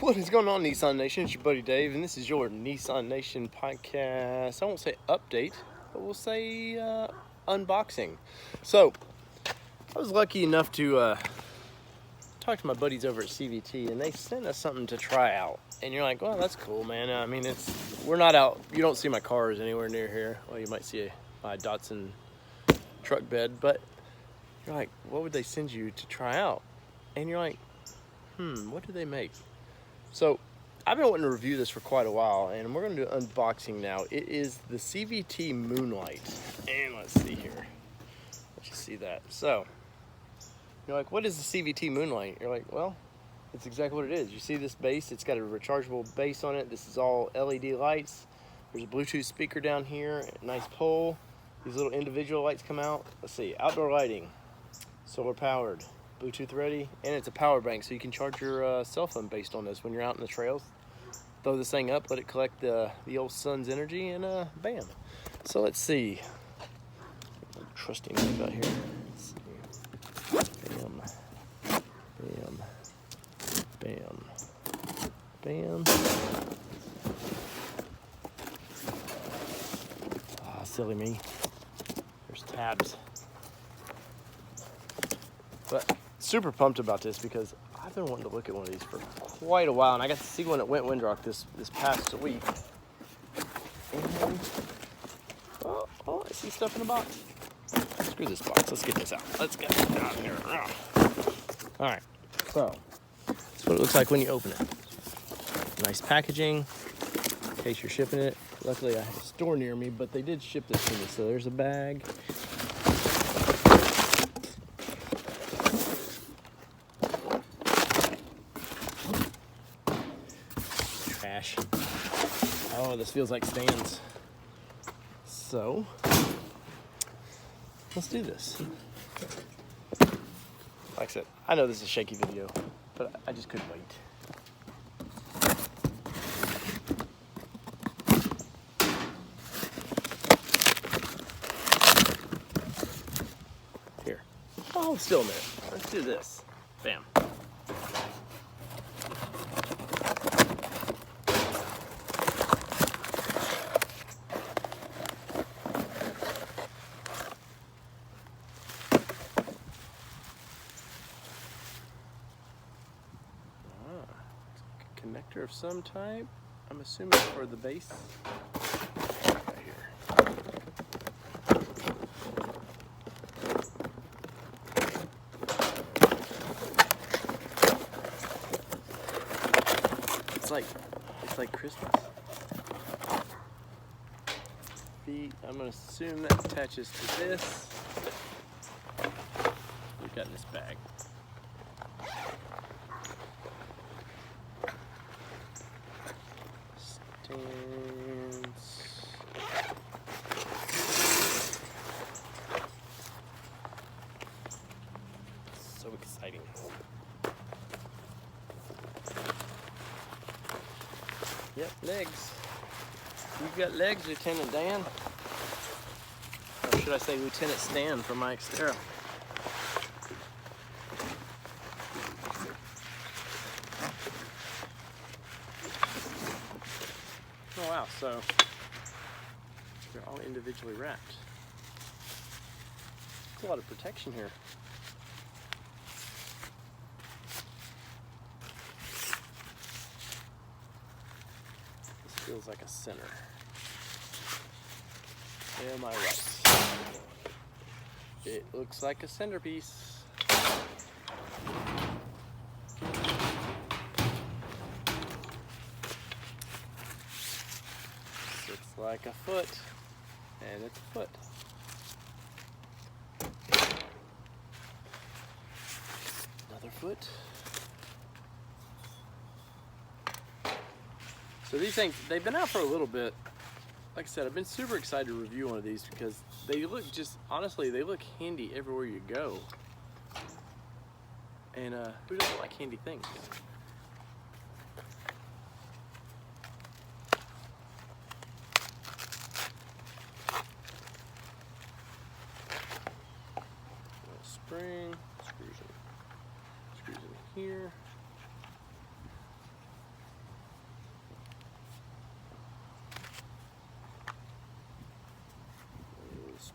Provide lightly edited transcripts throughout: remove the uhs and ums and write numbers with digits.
What is going on, Nissan Nation? It's your buddy Dave, and this is your Nissan Nation podcast. I won't say update, but we'll say unboxing. So, I was lucky enough to talk to my buddies over at CVT, and they sent us something to try out. And you're like, well, that's cool, man. I mean, we're not out. You don't see my cars anywhere near here. Well, you might see my Datsun truck bed, but you're like, what would they send you to try out? And you're like, what do they make? So I've been wanting to review this for quite a while, and we're going to do an unboxing now. It is the CVT Moonlight, and let's see here. Let you see that. So you're like, what is the CVT Moonlight? You're like, well, it's exactly what it is. You see this base? It's got a rechargeable base on it. This is all LED lights. There's a Bluetooth speaker down here, a nice pole. These little individual lights come out. Let's see, outdoor lighting, solar powered, Bluetooth ready, and it's a power bank, so you can charge your cell phone based on this when you're out in the trails. Throw this thing up, let it collect the old sun's energy, and bam. So let's see. Trusty knife out here. Let's see. Bam. Bam. Bam. Bam. Ah, silly me. There's tabs. But super pumped about this because I've been wanting to look at one of these for quite a while, and I got to see one at Windrock this past week. And oh, I see stuff in the box. Screw this box. Let's get this out. Let's get it out here. All right. So that's what it looks like when you open it. Nice packaging in case you're shipping it. Luckily, I have a store near me, but they did ship this to me. So there's a bag. Trash. Oh, this feels like stands. So, let's do this. Like I said, I know this is a shaky video, but I just couldn't wait. Here. Hold still a minute. Let's do this. Bam. Connector of some type. I'm assuming for the base. Right here. It's like Christmas. Feet. I'm gonna assume that attaches to this. We've got in this bag. So exciting. Yep, legs. You've got legs, Lieutenant Dan. Or should I say Lieutenant Stan from my Xterra. Oh wow, so they're all individually wrapped. That's a lot of protection here. This feels like a center. Am I right? It looks like a centerpiece. Looks like a foot, and it's a foot. Another foot. So these things, they've been out for a little bit. Like I said, I've been super excited to review one of these because they look honestly, they look handy everywhere you go. And who doesn't like handy things? Spring, screws in here.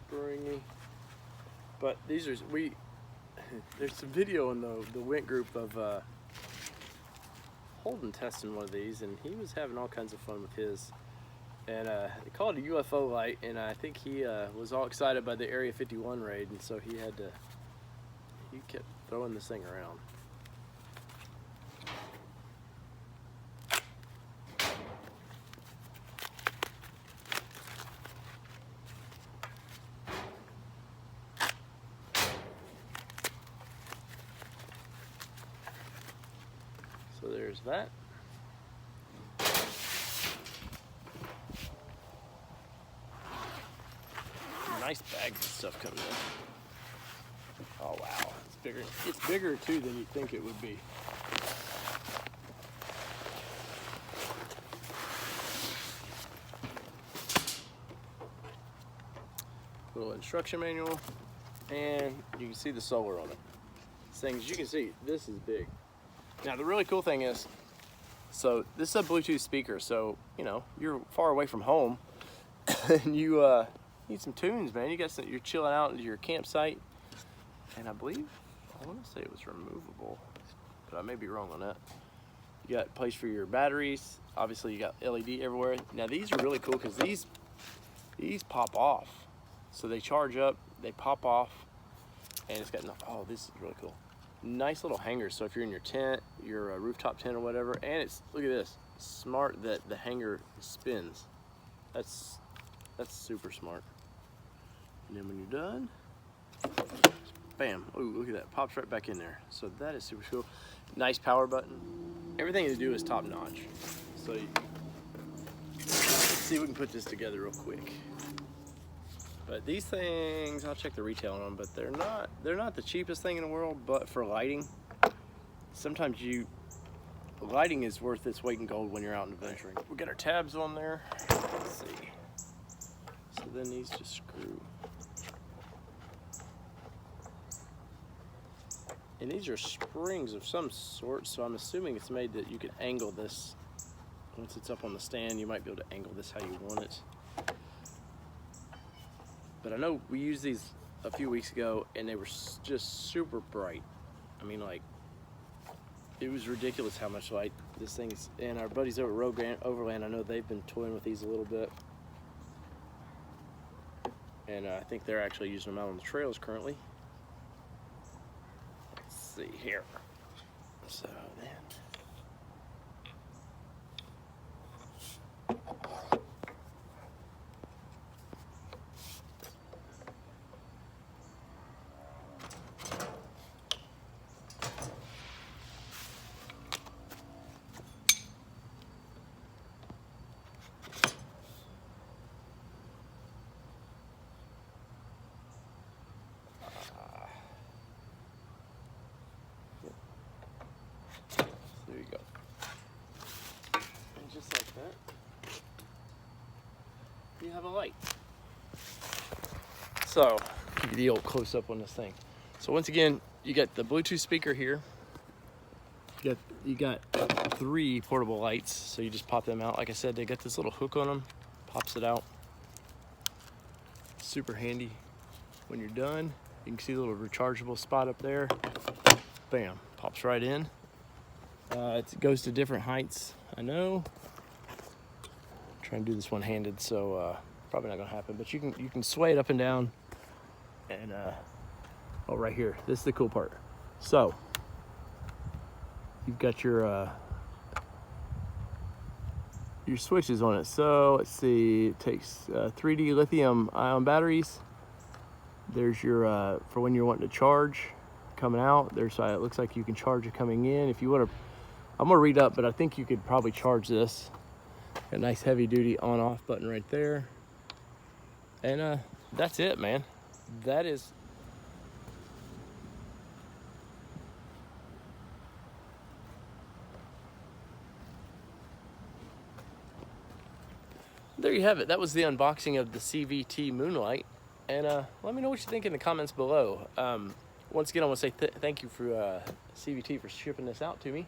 springy. But these are, there's some video in the Wint group of Holden testing one of these, and he was having all kinds of fun with his. And they called it a UFO light, and I think he was all excited by the Area 51 raid, and so he kept throwing this thing around. So there's that. Nice bags and stuff coming in. Oh wow, it's bigger. It's bigger too than you'd think it would be. Little instruction manual, and you can see the solar on it. This thing, as you can see, this is big. Now the really cool thing is, so this is a Bluetooth speaker, so you know you're far away from home, and you need some tunes, man. You're chilling out into your campsite, and I want to say it was removable, but I may be wrong on that. You got a place for your batteries. Obviously, you got LED everywhere. Now these are really cool because these pop off, so they charge up, they pop off, and it's got oh, this is really cool. Nice little hangers. So if you're in your tent, your rooftop tent or whatever, and it's, look at this, smart that the hanger spins. That's super smart. And then when you're done, bam, oh, look at that, pops right back in there. So that is super cool. Nice power button. Everything they do is top notch. So let's see if we can put this together real quick. But these things, I'll check the retail on them, but they're not the cheapest thing in the world, but for lighting, sometimes lighting is worth its weight in gold when you're out and adventuring. We got our tabs on there. Let's see. So then these just screw. And these are springs of some sort, so I'm assuming it's made that you can angle this. Once it's up on the stand, you might be able to angle this how you want it. But I know we used these a few weeks ago, and they were just super bright. I mean, like, it was ridiculous how much light this thing is. And our buddies over at Road Overland, I know they've been toying with these a little bit. And I think they're actually using them out on the trails currently. Let's see here. So then. There you go. And just like that, you have a light. So, give you the old close up on this thing. So once again, you got the Bluetooth speaker here. You got 3 portable lights, so you just pop them out. Like I said, they got this little hook on them, pops it out. Super handy. When you're done, you can see a little rechargeable spot up there. Bam, pops right in. It goes to different heights, I know. I'm trying to do this one-handed, so probably not gonna happen, but you can sway it up and down. And oh, right here, this is the cool part. So you've got your switches on it. So let's see, it takes 3D lithium ion batteries. There's your for when you're wanting to charge coming out. There's it looks like you can charge it coming in. If you want to, I'm gonna read up, but I think you could probably charge this. A nice heavy duty on off button right there. And that's it, man. That is there you have it. That was the unboxing of the CVT Moonlight. And let me know what you think in the comments below. Once again, I want to say thank you for CVT for shipping this out to me.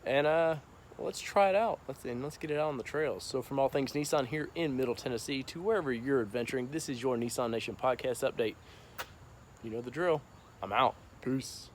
And let's try it out. Let's get it out on the trails. So from all things Nissan here in Middle Tennessee to wherever you're adventuring, this is your Nissan Nation podcast update. You know the drill. I'm out. Peace.